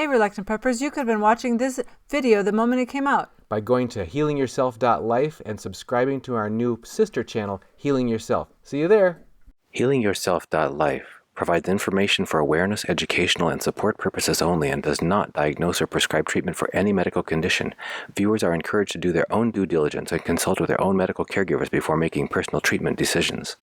Hey, Reluctant Preppers, you could have been watching this video the moment it came out. By going to healingyourself.life and subscribing to our new sister channel, Healing Yourself. See you there. Healingyourself.life provides information for awareness, educational, and support purposes only and does not diagnose or prescribe treatment for any medical condition. Viewers are encouraged to do their own due diligence and consult with their own medical caregivers before making personal treatment decisions.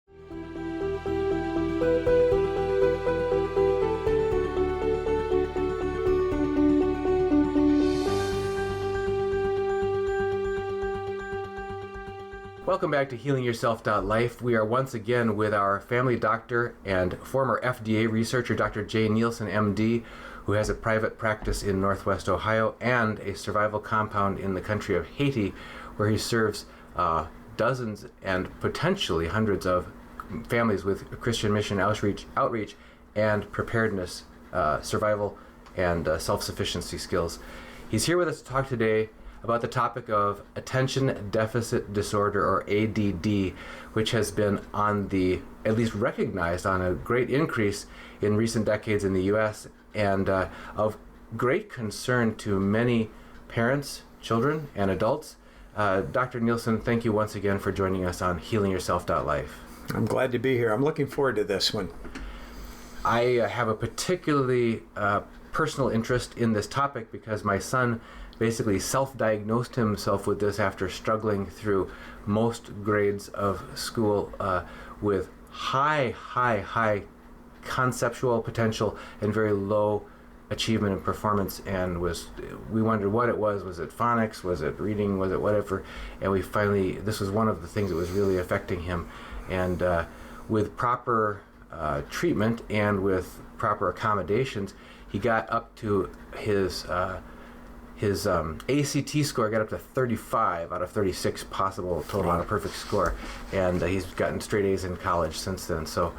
Welcome back to healingyourself.life. We are once again with our family doctor and former FDA researcher, Dr. J. Nielsen, MD, who has a private practice in Northwest Ohio and a survival compound in the country of Haiti, where he serves dozens and potentially hundreds of families with Christian mission outreach and preparedness, survival, and self-sufficiency skills. He's here with us to talk today about the topic of attention deficit disorder, or ADD, which has been at least recognized on a great increase in recent decades in the U.S. and of great concern to many parents, children, and adults. Dr. Nielsen, thank you once again for joining us on healingyourself.life. I'm glad to be here. I'm looking forward to this one. I have a particularly personal interest in this topic because my son basically self-diagnosed himself with this after struggling through most grades of school with high conceptual potential and very low achievement and performance, and we wondered what it was. Was it phonics? Was it reading? Was it whatever? And we finally, this was one of the things that was really affecting him, and with proper treatment and with proper accommodations, he got up to his ACT score, got up to 35 out of 36 possible total on a perfect score, and he's gotten straight A's in college since then, so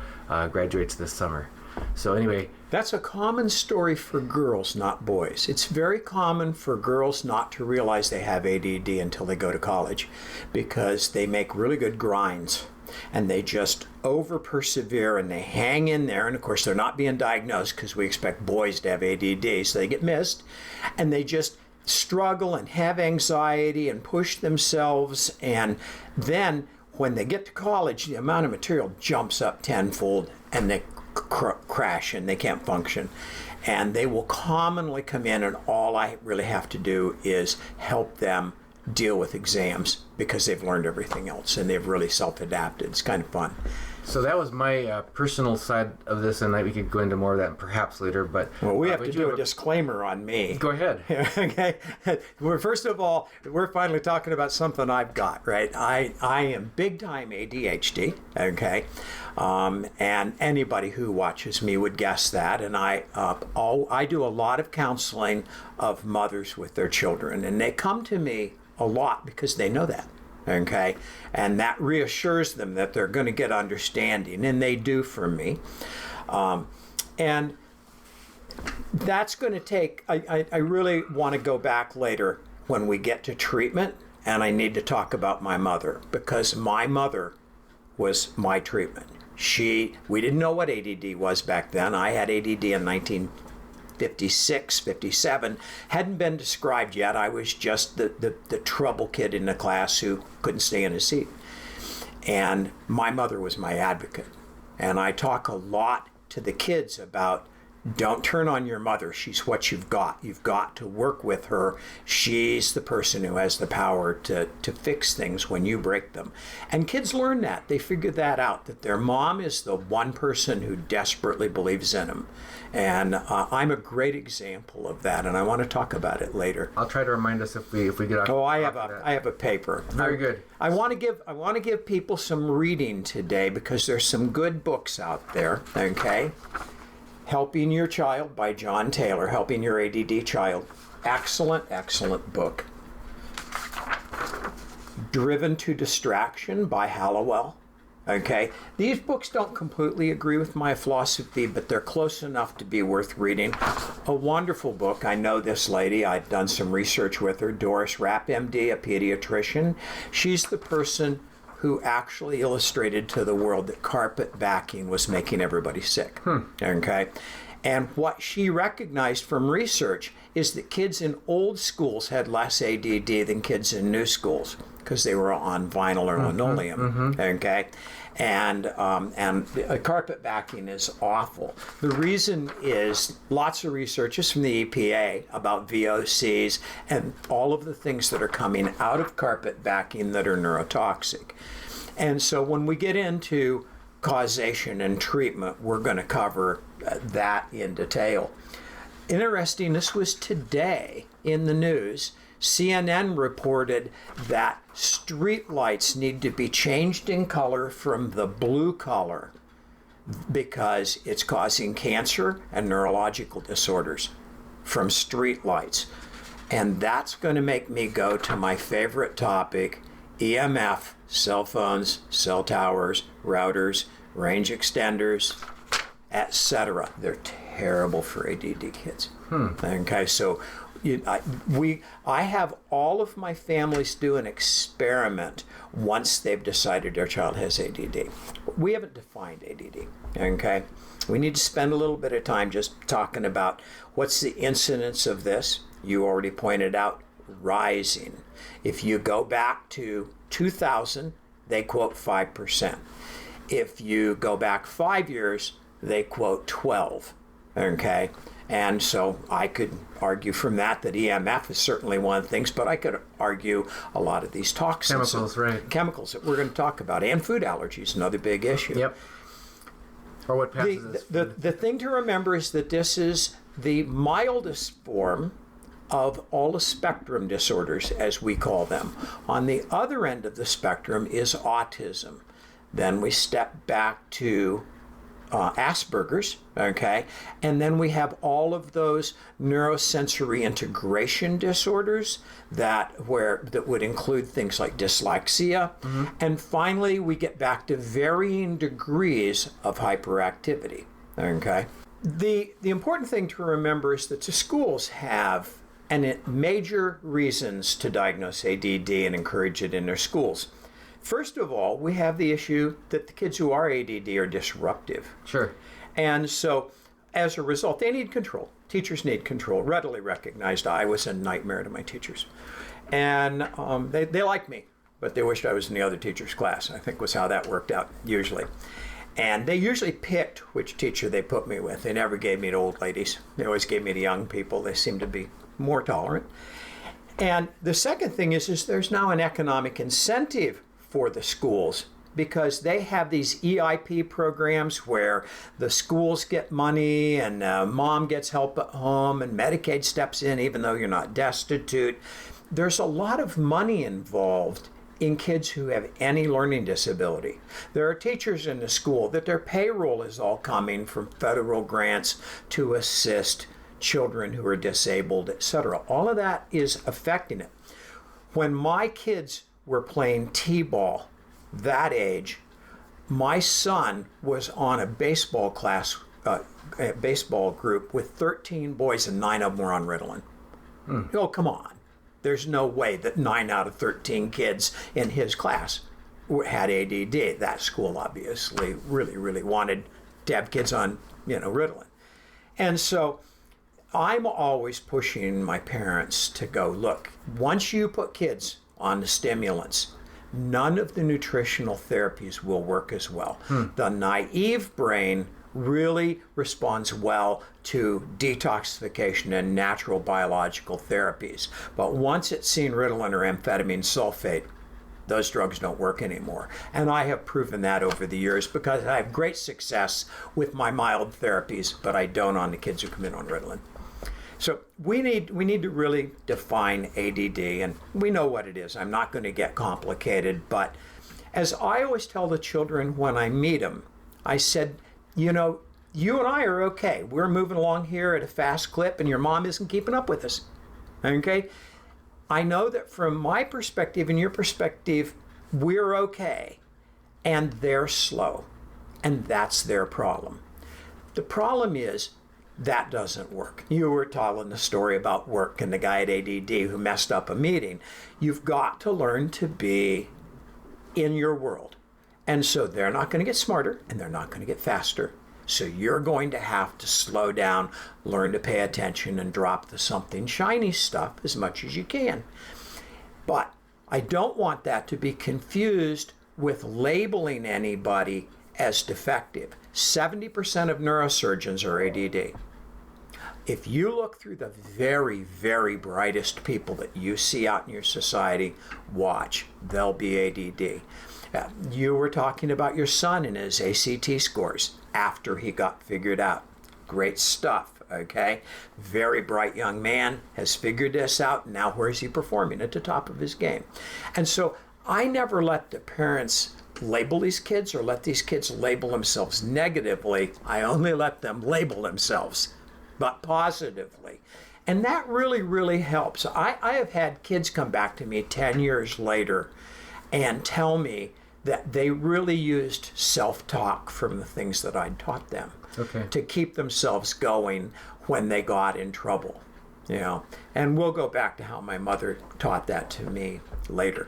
graduates this summer. So anyway, that's a common story for girls, not boys. It's very common for girls not to realize they have ADD until they go to college, because they make really good grinds and they just over persevere and they hang in there, and of course they're not being diagnosed because we expect boys to have ADD, so they get missed, and they just struggle and have anxiety and push themselves, and then when they get to college, the amount of material jumps up tenfold and they crash and they can't function. And they will commonly come in, and all I really have to do is help them deal with exams because they've learned everything else and they've really self-adapted. It's kind of fun. So that was my personal side of this, and we could go into more of that perhaps later. But well, we have to do a disclaimer on me. Go ahead. Okay. Well, first of all, we're finally talking about something I've got, right? I am big time ADHD. Okay, and anybody who watches me would guess that. And I do a lot of counseling of mothers with their children, and they come to me a lot because they know that. Okay, and that reassures them that they're going to get understanding, and they do from me. And that's going to take, I really want to go back later when we get to treatment, and I need to talk about my mother, because my mother was my treatment. We didn't know what ADD was back then. I had ADD in 1956, 57, hadn't been described yet. I was just the trouble kid in the class who couldn't stay in his seat. And my mother was my advocate. And I talk a lot to the kids about, don't turn on your mother. She's what you've got. You've got to work with her. She's the person who has the power to fix things when you break them. And kids learn that. They figure that out, that their mom is the one person who desperately believes in them. And I'm a great example of that, and I want to talk about it later. I'll try to remind us if we get off. Oh, I have a paper. Very good. I want to give people some reading today, because there's some good books out there. Okay. Helping Your Child by John Taylor, Helping Your ADD Child. Excellent book. Driven to Distraction by Hallowell. Okay, these books don't completely agree with my philosophy, but they're close enough to be worth reading. A wonderful book. I know this lady. I've done some research with her. Doris Rapp, MD, a pediatrician. She's the person who actually illustrated to the world that carpet backing was making everybody sick. Okay, And what she recognized from research is that kids in old schools had less ADD than kids in new schools because they were on vinyl or linoleum. Okay, and carpet backing is awful. The reason is lots of research is from the EPA about VOCs and all of the things that are coming out of carpet backing that are neurotoxic. And so when we get into causation and treatment, we're going to cover that in detail. Interesting, this was today in the news. CNN reported that street lights need to be changed in color from the blue color because it's causing cancer and neurological disorders from street lights. And that's going to make me go to my favorite topic, EMF, cell phones, cell towers, routers, range extenders, etc. They're terrible for ADD kids. Okay, so I have all of my families do an experiment once they've decided their child has ADD. We haven't defined ADD, okay? We need to spend a little bit of time just talking about what's the incidence of this. You already pointed out rising. If you go back to 2000, they quote 5%. If you go back 5 years, they quote 12, okay? And so I could argue from that EMF is certainly one of the things, but I could argue a lot of these toxins. Chemicals, right. Chemicals that we're going to talk about, and food allergies, another big issue. Yep. Or what passes The thing to remember is that this is the mildest form of all the spectrum disorders, as we call them. On the other end of the spectrum is autism. Then we step back to Asperger's, okay? And then we have all of those neurosensory integration disorders that would include things like dyslexia. And finally, we get back to varying degrees of hyperactivity, okay? The important thing to remember is that the schools have major reasons to diagnose ADD and encourage it in their schools. First of all, we have the issue that the kids who are ADD are disruptive. Sure. And so, as a result, they need control. Teachers need control. Readily recognized I was a nightmare to my teachers. And they liked me, but they wished I was in the other teacher's class, I think was how that worked out usually. And they usually picked which teacher they put me with. They never gave me to old ladies. They always gave me to young people. They seemed to be more tolerant. And the second thing is there's now an economic incentive for the schools because they have these EIP programs where the schools get money and mom gets help at home and Medicaid steps in even though you're not destitute. There's a lot of money involved in kids who have any learning disability. There are teachers in the school that their payroll is all coming from federal grants to assist children who are disabled, etc. All of that is affecting it. When my kids were playing t-ball that age, my son was on a baseball class, a baseball group with 13 boys and 9 of them were on Ritalin. Oh, come on. There's no way that 9 out of 13 kids in his class had ADD. That school obviously really wanted to have kids on, Ritalin. And so I'm always pushing my parents to go, look, once you put kids on the stimulants, none of the nutritional therapies will work as well. The naive brain really responds well to detoxification and natural biological therapies. But once it's seen Ritalin or amphetamine sulfate, those drugs don't work anymore. And I have proven that over the years because I have great success with my mild therapies, but I don't on the kids who come in on Ritalin. So we need to really define ADD, and we know what it is. I'm not going to get complicated, but as I always tell the children when I meet them, I said, you and I are okay. We're moving along here at a fast clip, and your mom isn't keeping up with us, okay? I know that from my perspective and your perspective, we're okay, and they're slow, and that's their problem. The problem is, that doesn't work. You were telling the story about work and the guy at ADD who messed up a meeting. You've got to learn to be in your world. And so they're not going to get smarter and they're not going to get faster. So you're going to have to slow down, learn to pay attention, and drop the something shiny stuff as much as you can. But I don't want that to be confused with labeling anybody as defective. 70% of neurosurgeons are ADD. If you look through the very, very brightest people that you see out in your society, watch, they'll be ADD. You were talking about your son and his ACT scores after he got figured out. Great stuff, okay? Very bright young man, has figured this out. Now where is he performing? At the top of his game. And so I never let the parents label these kids or let these kids label themselves negatively. I only let them label themselves, but positively. And that really, really helps. I have had kids come back to me 10 years later and tell me that they really used self-talk from the things that I'd taught them to keep themselves going when they got in trouble. You know, and we'll go back to how my mother taught that to me later.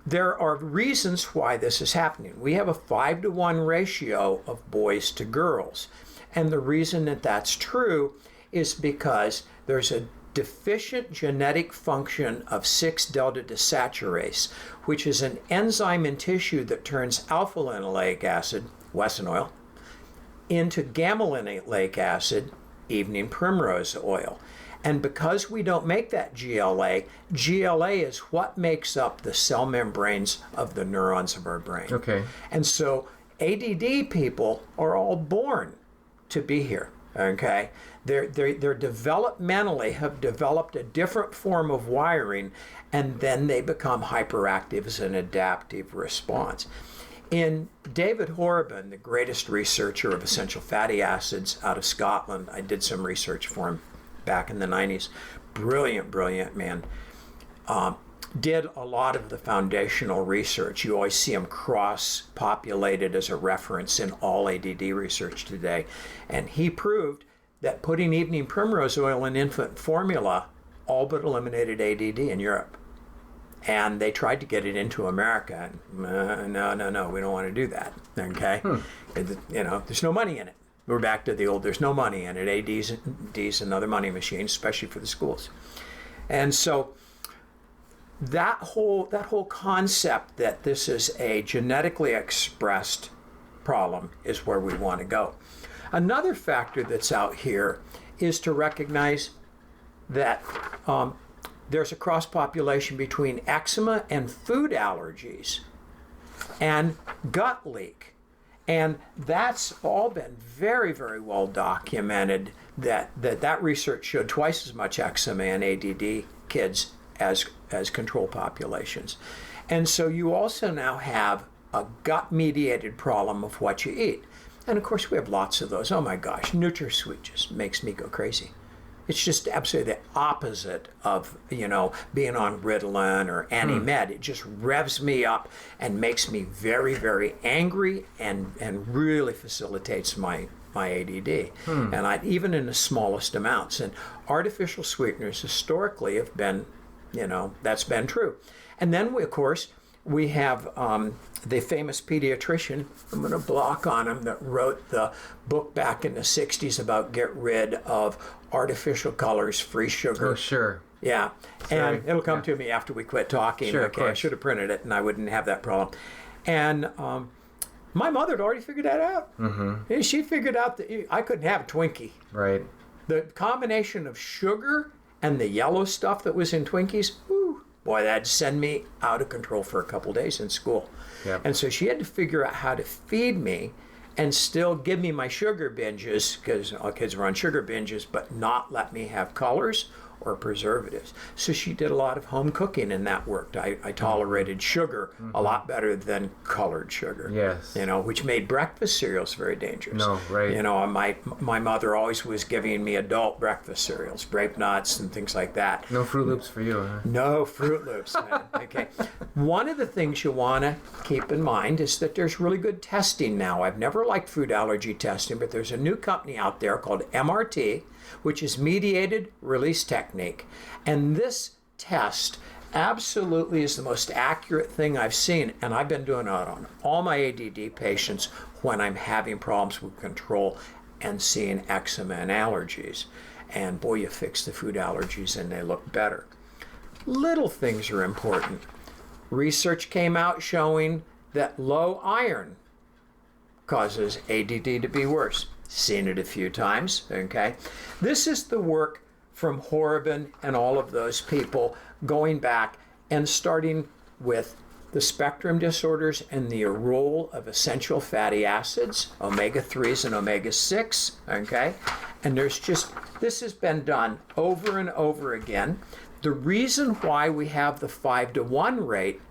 There are reasons why this is happening. We have a 5-to-1 ratio of boys to girls. And the reason that that's true is because there's a deficient genetic function of 6-delta desaturase, which is an enzyme in tissue that turns alpha-linoleic acid, Wesson oil, into gamma-linoleic acid, evening primrose oil. And because we don't make that GLA, GLA is what makes up the cell membranes of the neurons of our brain. Okay. And so ADD people are all born to be here. Okay, they're developmentally have developed a different form of wiring, and then they become hyperactive as an adaptive response. In David Horrobin, the greatest researcher of essential fatty acids out of Scotland, I did some research for him back in the 90s. Brilliant man. Did a lot of the foundational research. You always see them cross-populated as a reference in all ADD research today. And he proved that putting evening primrose oil in infant formula all but eliminated ADD in Europe. And they tried to get it into America. And, no, we don't want to do that. Okay? You know, there's no money in it. We're back to the old, there's no money in it. AD's another money machine, especially for the schools. And so that whole concept that this is a genetically expressed problem is where we want to go. Another factor that's out here is to recognize that there's a cross-population between eczema and food allergies and gut leak. And that's all been very, very well documented that research showed twice as much eczema in ADD kids as control populations. And so you also now have a gut-mediated problem of what you eat. And of course we have lots of those. Oh my gosh, NutraSweet just makes me go crazy. It's just absolutely the opposite of, you know, being on Ritalin or Anti-Med. It just revs me up and makes me very, very angry and really facilitates my ADD. And even in the smallest amounts. And artificial sweeteners historically have been, you know, that's been true. And then, of course, we have the famous pediatrician, I'm going to block on him, that wrote the book back in the 60s about get rid of artificial colors, free sugar. Oh, sure. Yeah. Sorry. And it'll come to me after we quit talking. Sure, okay, I should have printed it and I wouldn't have that problem. And my mother had already figured that out. Mm-hmm. She figured out that I couldn't have a Twinkie. Right. The combination of sugar and the yellow stuff that was in Twinkies, whew, boy, that'd send me out of control for a couple days in school. Yep. And so she had to figure out how to feed me and still give me my sugar binges, because all kids were on sugar binges, but not let me have colors or preservatives. So she did a lot of home cooking, and that worked. I tolerated sugar a lot better than colored sugar. Yes. You know, which made breakfast cereals very dangerous. No, right. You know, my mother always was giving me adult breakfast cereals, grape nuts and things like that. No Fruit Loops for you, huh? No Fruit Loops. Okay. One of the things you want to keep in mind is that there's really good testing now. I've never liked food allergy testing, but there's a new company out there called MRT, which is mediated release technique. And this test absolutely is the most accurate thing I've seen, and I've been doing it on all my ADD patients when I'm having problems with control and seeing eczema and allergies. And boy, you fix the food allergies and they look better. Little things are important. Research came out showing that low iron causes ADD to be worse. Seen it a few times, okay? This is the work from Horobin and all of those people going back and starting with the spectrum disorders and the role of essential fatty acids, omega-3s and omega-6, okay? And this has been done over and over again. The reason why we have the 5-to-1 rate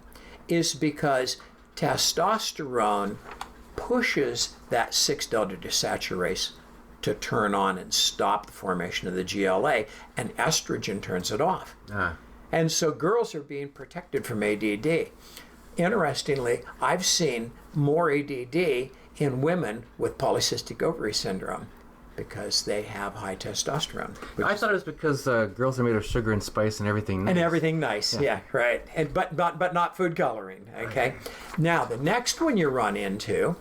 is because testosterone pushes that 6-delta desaturase to turn on and stop the formation of the GLA, and estrogen turns it off. And so girls are being protected from ADD. Interestingly, I've seen more ADD in women with polycystic ovary syndrome because they have high testosterone. I thought it was because girls are made of sugar and spice and everything nice. And everything nice, yeah right. And but not food coloring, okay? Now, the next one you run into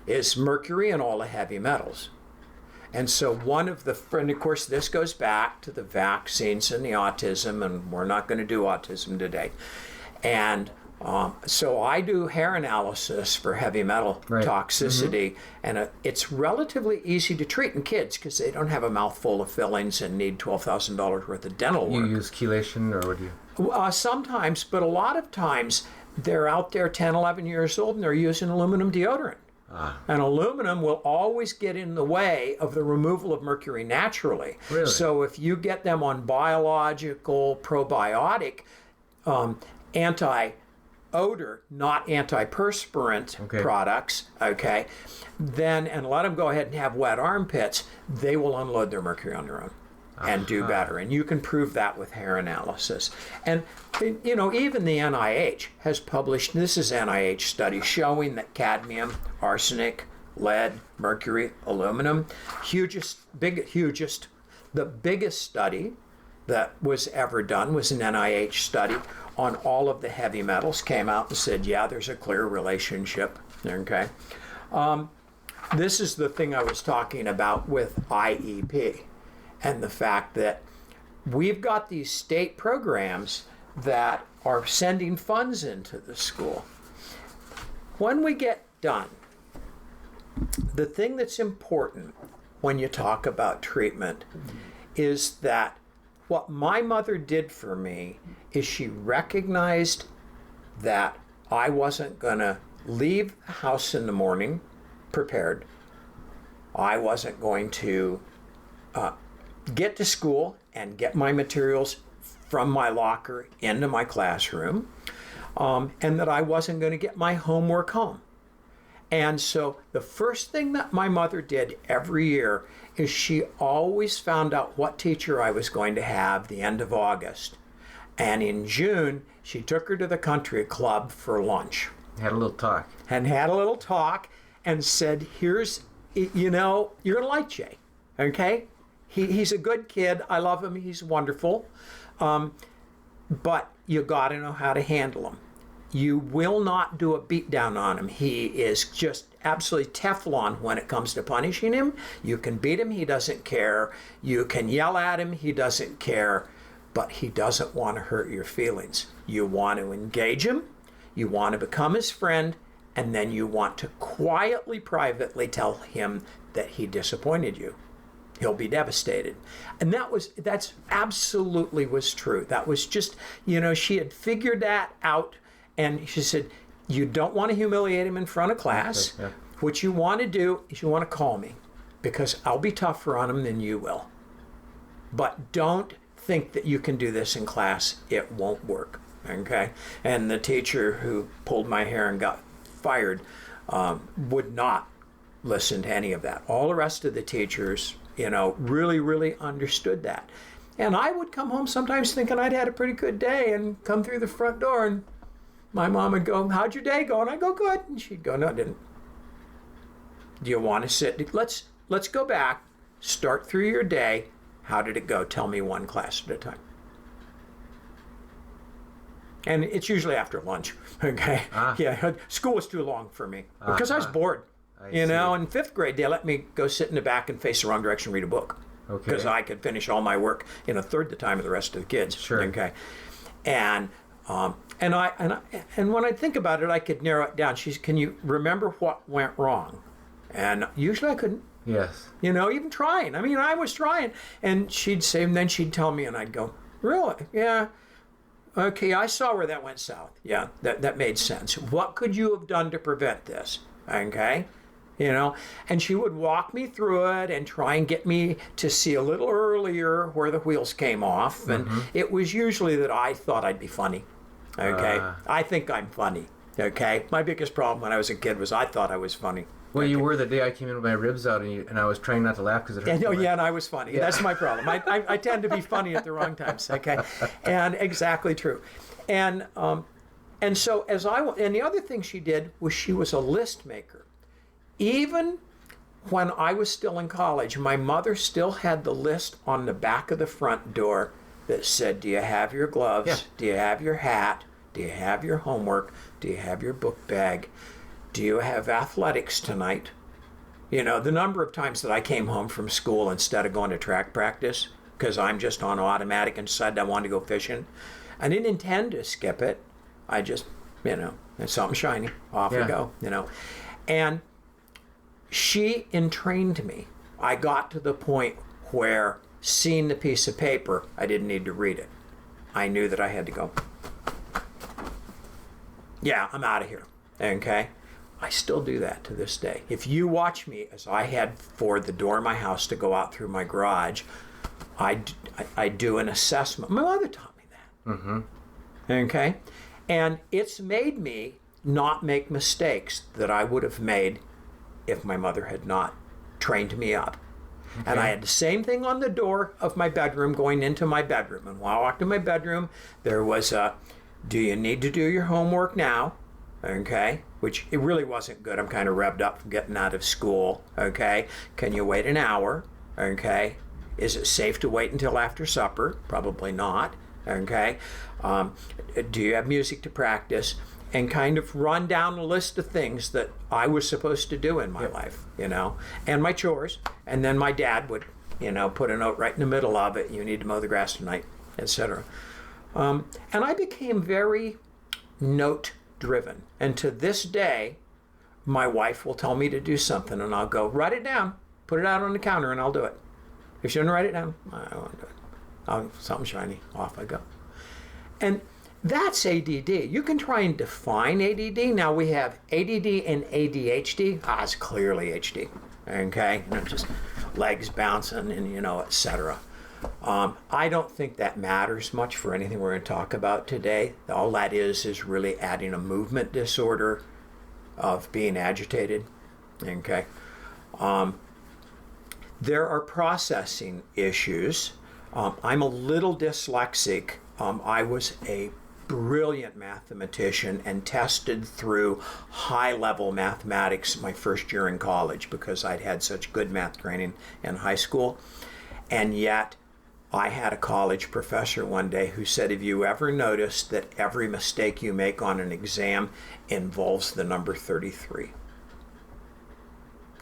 is mercury and all the heavy metals. And so and of course, this goes back to the vaccines and the autism, and we're not going to do autism today. And so I do hair analysis for heavy metal toxicity, and it's relatively easy to treat in kids because they don't have a mouthful of fillings and need $12,000 worth of dental work. You use chelation, or what do you? Sometimes, but a lot of times they're out there 10, 11 years old and they're using aluminum deodorant. And aluminum will always get in the way of the removal of mercury naturally. Really? So if you get them on biological probiotic anti-odor, not antiperspirant products, okay, then, and let them go ahead and have wet armpits, they will unload their mercury on their own and do better. And you can prove that with hair analysis. And, you know, even the NIH has published, this is NIH study showing that cadmium, arsenic, lead, mercury, aluminum, the biggest study that was ever done was an NIH study on all of the heavy metals, came out and said, yeah, there's a clear relationship, okay? This is the thing I was talking about with IEP. And the fact that we've got these state programs that are sending funds into the school. When we get done, the thing that's important when you talk about treatment is that what my mother did for me is she recognized that I wasn't going to leave the house in the morning prepared. I wasn't going to get to school and get my materials from my locker into my classroom, and that I wasn't going to get my homework home. And so the first thing that my mother did every year is she always found out what teacher I was going to have the end of August. And in June, she took her to the country club for lunch. Had a little talk. And said, here's, you know, you're going to like Jay, okay? He's a good kid. I love him. He's wonderful. But you got to know how to handle him. You will not do a beat down on him. He is just absolutely Teflon when it comes to punishing him. You can beat him. He doesn't care. You can yell at him. He doesn't care. But he doesn't want to hurt your feelings. You want to engage him. You want to become his friend. And then you want to quietly, privately tell him that he disappointed you. He'll be devastated. And that's absolutely was true. That was just, you know, she had figured that out, and she said, you don't want to humiliate him in front of class. Okay, yeah. What you want to do is you want to call me, because I'll be tougher on him than you will. But don't think that you can do this in class. It won't work, okay? And the teacher who pulled my hair and got fired would not listen to any of that. All the rest of the teachers, you know, really, really understood that. And I would come home sometimes thinking I'd had a pretty good day and come through the front door, and my mom would go, how'd your day go? And I'd go, good. And she'd go, no, it didn't. Do you want to sit? Let's go back, start through your day. How did it go? Tell me one class at a time. And it's usually after lunch, okay? Yeah, school was too long for me because I was bored. You know, see. in 5th grade, they let me go sit in the back and face the wrong direction and read a book. Okay. Because I could finish all my work in a third the time of the rest of the kids. Sure. Okay. And when I think about it, I could narrow it down. Can you remember what went wrong? And usually I couldn't. Yes. You know, even trying. I mean, I was trying. And she'd say, and then she'd tell me, and I'd go, really? Yeah. Okay, I saw where that went south. Yeah, that made sense. What could you have done to prevent this? Okay. You know, and she would walk me through it and try and get me to see a little earlier where the wheels came off. And it was usually that I thought I'd be funny. Okay. I think I'm funny. Okay. My biggest problem when I was a kid was I thought I was funny. Well, you were the day I came in with my ribs out, and I was trying not to laugh because it hurt. And I was funny. Yeah. That's my problem. I tend to be funny at the wrong times. Okay. And exactly true. And so and the other thing she did was she was a list maker. Even when I was still in college, my mother still had the list on the back of the front door that said, do you have your gloves? Yeah. Do you have your hat? Do you have your homework? Do you have your book bag? Do you have athletics tonight? You know, the number of times that I came home from school instead of going to track practice because I'm just on automatic and decided I wanted to go fishing. I didn't intend to skip it. I just, you know, it's something shiny. Off we go, you know. And she entrained me. I got to the point where seeing the piece of paper, I didn't need to read it. I knew that I had to go, yeah, I'm out of here. Okay? I still do that to this day. If you watch me as I head for the door of my house to go out through my garage, I do an assessment. My mother taught me that. Mm-hmm. Okay? And it's made me not make mistakes that I would have made if my mother had not trained me up. Okay. And I had the same thing on the door of my bedroom going into my bedroom. And while I walked in my bedroom, there was a, do you need to do your homework now? Okay, which it really wasn't good. I'm kind of revved up from getting out of school. Okay, can you wait an hour? Okay, is it safe to wait until after supper? Probably not. Okay, do you have music to practice? And kind of run down a list of things that I was supposed to do in my life, you know, and my chores. And then my dad would, you know, put a note right in the middle of it. You need to mow the grass tonight, etc. And I became very note-driven. And to this day, my wife will tell me to do something, and I'll go, write it down, put it out on the counter, and I'll do it. If she doesn't write it down, I won't do it. Something shiny, off I go. And that's ADD. You can try and define ADD. Now we have ADD and ADHD. It's clearly HD. Okay, you know, just legs bouncing and, you know, etc. I don't think that matters much for anything we're going to talk about today. All that is really adding a movement disorder of being agitated. Okay, there are processing issues. I'm a little dyslexic. I was a brilliant mathematician and tested through high-level mathematics my first year in college because I'd had such good math training in high school. And yet, I had a college professor one day who said, have you ever noticed that every mistake you make on an exam involves the number 33?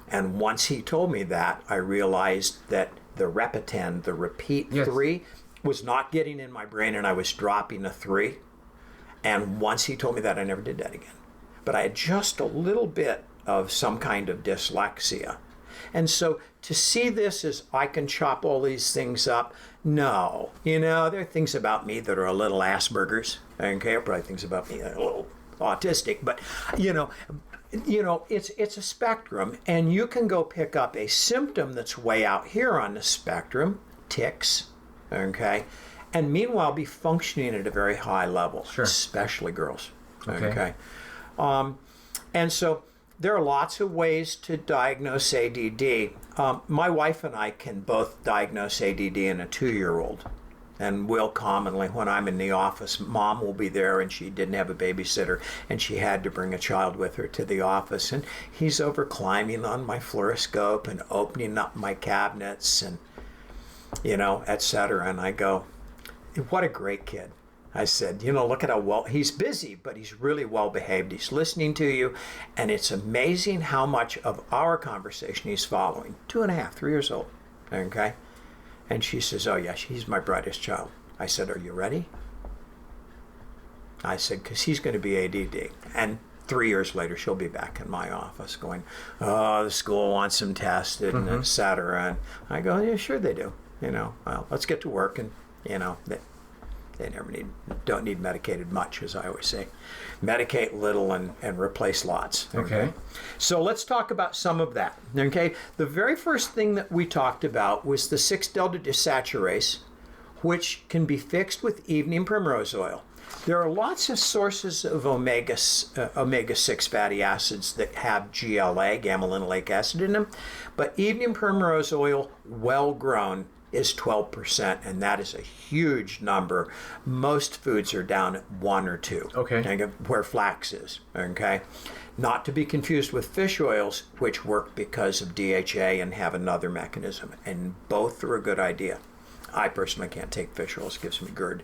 And once he told me that, I realized that the repetend, the repeat three, was not getting in my brain and I was dropping a 3. And once he told me that, I never did that again. But I had just a little bit of some kind of dyslexia. And so to see this as I can chop all these things up, no. You know, there are things about me that are a little Asperger's. Okay, probably things about me that are a little autistic. But, you know, it's a spectrum. And you can go pick up a symptom that's way out here on the spectrum, tics, okay, and meanwhile be functioning at a very high level, especially girls. Okay. And so there are lots of ways to diagnose ADD. My wife and I can both diagnose ADD in a 2-year-old. And we'll commonly, when I'm in the office, mom will be there and she didn't have a babysitter and she had to bring a child with her to the office. And he's over climbing on my fluoroscope and opening up my cabinets and, you know, etc. And I go, what a great kid. I said, look at how well, he's busy, but he's really well behaved. He's listening to you, and it's amazing how much of our conversation he's following. 2.5, 3 years old, okay? And she says, oh yeah, he's my brightest child. I said, are you ready? I said, because he's going to be ADD. And 3 years later, she'll be back in my office going, oh, the school wants him tested, and et cetera. And I go, yeah, sure they do. Well, let's get to work. And, they don't need medicated much, as I always say. Medicate little and replace lots. Okay. So let's talk about some of that. Okay. The very first thing that we talked about was the 6-delta desaturase, which can be fixed with evening primrose oil. There are lots of sources of omega-6 fatty acids that have GLA, gamma linolenic acid, in them, but evening primrose oil, well grown, is 12%, and that is a huge number. Most foods are down at 1 or 2. Okay. Where flax is. Okay. Not to be confused with fish oils, which work because of DHA and have another mechanism, and both are a good idea. I personally can't take fish oils; it gives me GERD.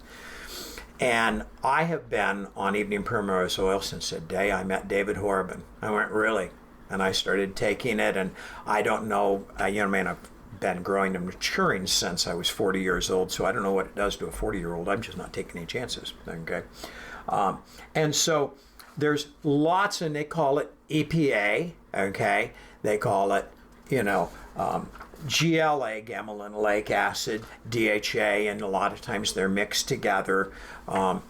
And I have been on evening primrose oil since the day I met David Horriban. I went, really? And I started taking it, and I don't know, I've been growing and maturing since I was 40 years old, so I don't know what it does to a 40-year-old. I'm just not taking any chances, okay? And so there's lots, and they call it EPA, okay? They call it, GLA, gamma linolenic acid, DHA, and a lot of times they're mixed together. A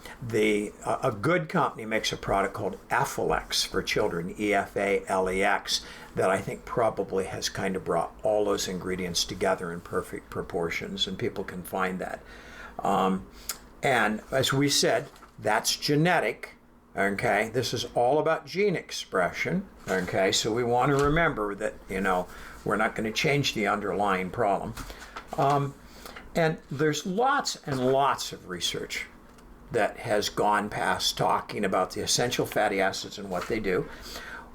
good company makes a product called Efalex for children, EFALEX, that I think probably has kind of brought all those ingredients together in perfect proportions, and people can find that. And as we said, that's genetic. Okay, this is all about gene expression. Okay, so we want to remember that, we're not going to change the underlying problem. And there's lots and lots of research that has gone past talking about the essential fatty acids and what they do.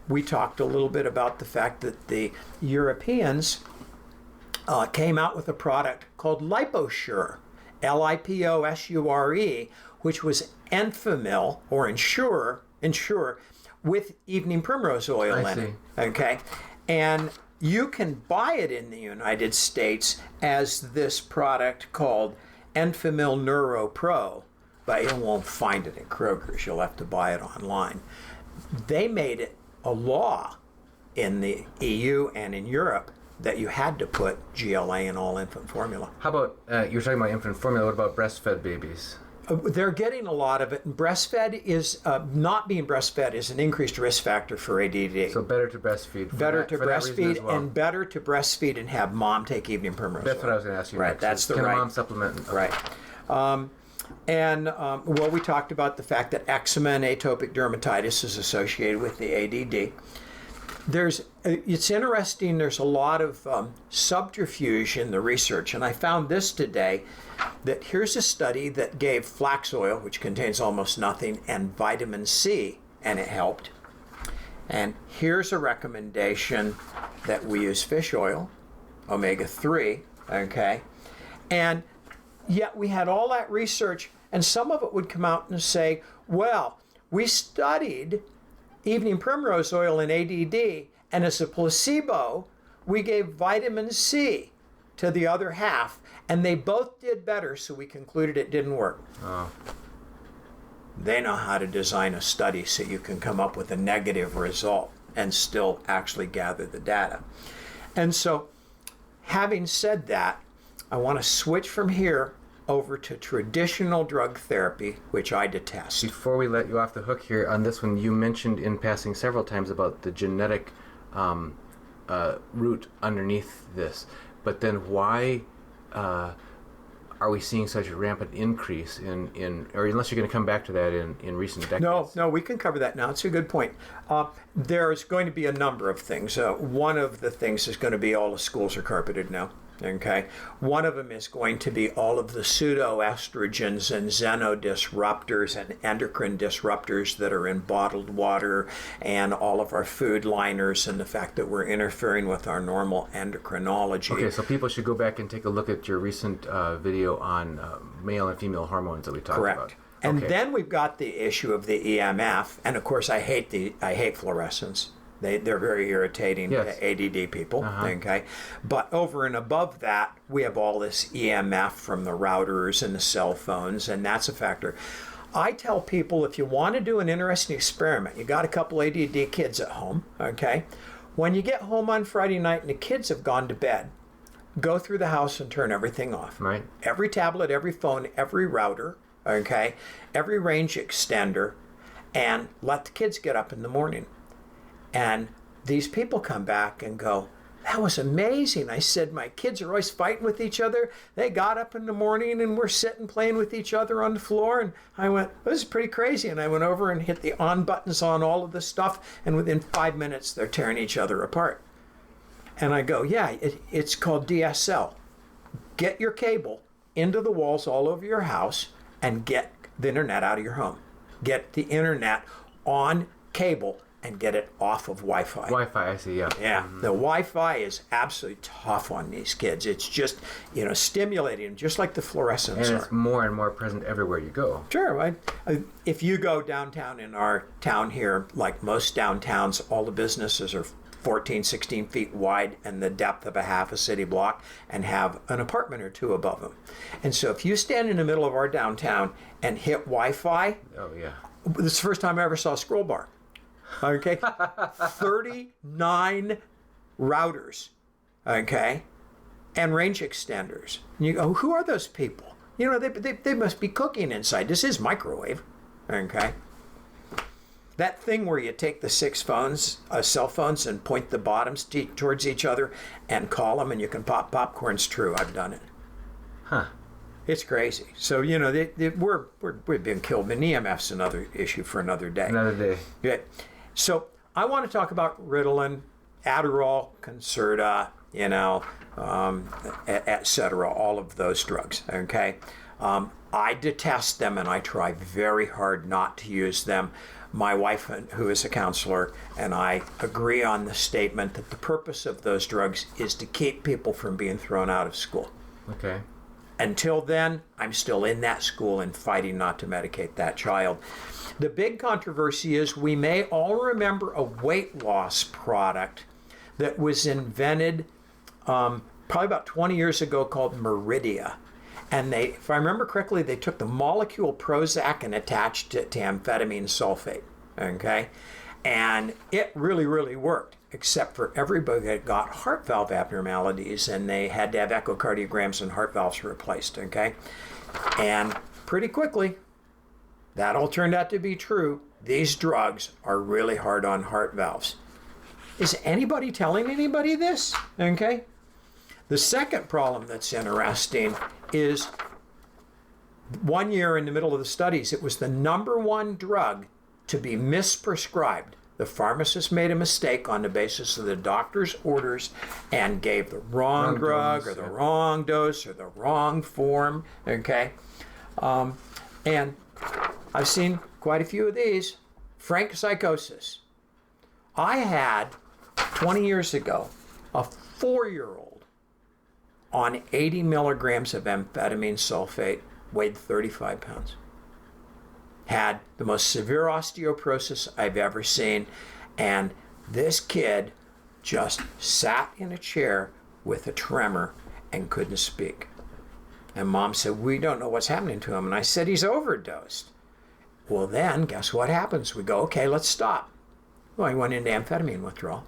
We talked a little bit about the fact that the Europeans came out with a product called Liposure, Liposure, which was Enfamil, or Ensure, with evening primrose oil in it. Okay, and you can buy it in the United States as this product called Enfamil Neuro Pro, but you won't find it at Kroger's. You'll have to buy it online. They made it a law in the EU and in Europe that you had to put GLA in all infant formula. How about, you're talking about infant formula, what about breastfed babies? They're getting a lot of it. Breastfed is, not being breastfed is an increased risk factor for ADD. So better to breastfeed. Better to breastfeed, and better to breastfeed and have mom take evening primrose oil. That's what I was going to ask you Right, next. that's the Can right. a mom supplement? Right. We talked about the fact that eczema and atopic dermatitis is associated with the ADD. It's interesting, there's a lot of subterfuge in the research, and I found this today, that here's a study that gave flax oil, which contains almost nothing, and vitamin C, and it helped. And here's a recommendation that we use fish oil, omega-3, okay? And yet we had all that research, and some of it would come out and say, well, we studied evening primrose oil in ADD, and as a placebo, we gave vitamin C to the other half, and they both did better, so we concluded it didn't work. Oh. They know how to design a study so you can come up with a negative result and still actually gather the data. And so, having said that, I want to switch from here over to traditional drug therapy, which I detest. Before we let you off the hook here on this one, you mentioned in passing several times about the genetic root underneath this. But then why are we seeing such a rampant increase in or unless you're going to come back to that in recent decades? No, we can cover that now. It's a good point. There's going to be a number of things. One of the things is going to be all the schools are carpeted now. Okay. One of them is going to be all of the pseudoestrogens and xenodisruptors and endocrine disruptors that are in bottled water and all of our food liners, and the fact that we're interfering with our normal endocrinology. Okay, so people should go back and take a look at your recent video on male and female hormones that we talked about. And Okay. then we've got the issue of the EMF, and of course I hate fluorescents. They're very irritating Yes. to ADD people. Okay, but over and above that, we have all this EMF from the routers and the cell phones, and that's a factor. I tell people, if you want to do an interesting experiment, you got a couple ADD kids at home. Okay, when you get home on Friday night and the kids have gone to bed, go through the house and turn everything off. Right. Every tablet, every phone, every router, okay, every range extender, and let the kids get up in the morning. And these people come back and go, that was amazing. I said, my kids are always fighting with each other. They got up in the morning and we're sitting playing with each other on the floor. And I went, this is pretty crazy. And I went over and hit the on buttons on all of this stuff. And within 5 minutes, they're tearing each other apart. And I go, yeah, it's called DSL. Get your cable into the walls all over your house and get the internet out of your home. Get the internet on cable and get it off of Wi-Fi. Wi-Fi, I see, yeah. Yeah, the Wi-Fi is absolutely tough on these kids. It's just, stimulating them, just like the fluorescents And are. it's more and more present everywhere you go. Sure. If you go downtown in our town here, like most downtowns, all the businesses are 14, 16 feet wide and the depth of a half a city block and have an apartment or two above them. And so if you stand in the middle of our downtown and hit Wi-Fi, Oh, yeah. this is the first time I ever saw a scroll bar. Okay? 39 routers, okay, and range extenders. And you go, who are those people? They must be cooking inside. This is microwave, okay? That thing where you take the 6 phones, cell phones, and point the bottoms towards each other and call them, and you can pop popcorn's true. I've done it. Huh. It's crazy. So we're being killed. And EMF's another issue for another day. Another day. Yeah. So I want to talk about Ritalin, Adderall, Concerta, et cetera, all of those drugs. Okay. I detest them and I try very hard not to use them. My wife, who is a counselor, and I agree on the statement that the purpose of those drugs is to keep people from being thrown out of school. Okay. Until then, I'm still in that school and fighting not to medicate that child. The big controversy is we may all remember a weight loss product that was invented probably about 20 years ago called Meridia. And if I remember correctly, they took the molecule Prozac and attached it to amphetamine sulfate, okay? And it really, really worked, except for everybody that got heart valve abnormalities and they had to have echocardiograms and heart valves replaced, okay? And pretty quickly, that all turned out to be true. These drugs are really hard on heart valves. Is anybody telling anybody this? Okay? The second problem that's interesting is 1 year in the middle of the studies, it was the #1 drug to be misprescribed. The pharmacist made a mistake on the basis of the doctor's orders and gave the wrong drug or the wrong dose or the wrong form, okay? And I've seen quite a few of these. Frank psychosis. I had, 20 years ago, a 4-year-old on 80 milligrams of amphetamine sulfate, weighed 35 pounds. Had the most severe osteoporosis I've ever seen, and this kid just sat in a chair with a tremor and couldn't speak. And Mom said, we don't know what's happening to him. And I said, he's overdosed. Well, then, guess what happens? We go, okay, let's stop. Well, he went into amphetamine withdrawal.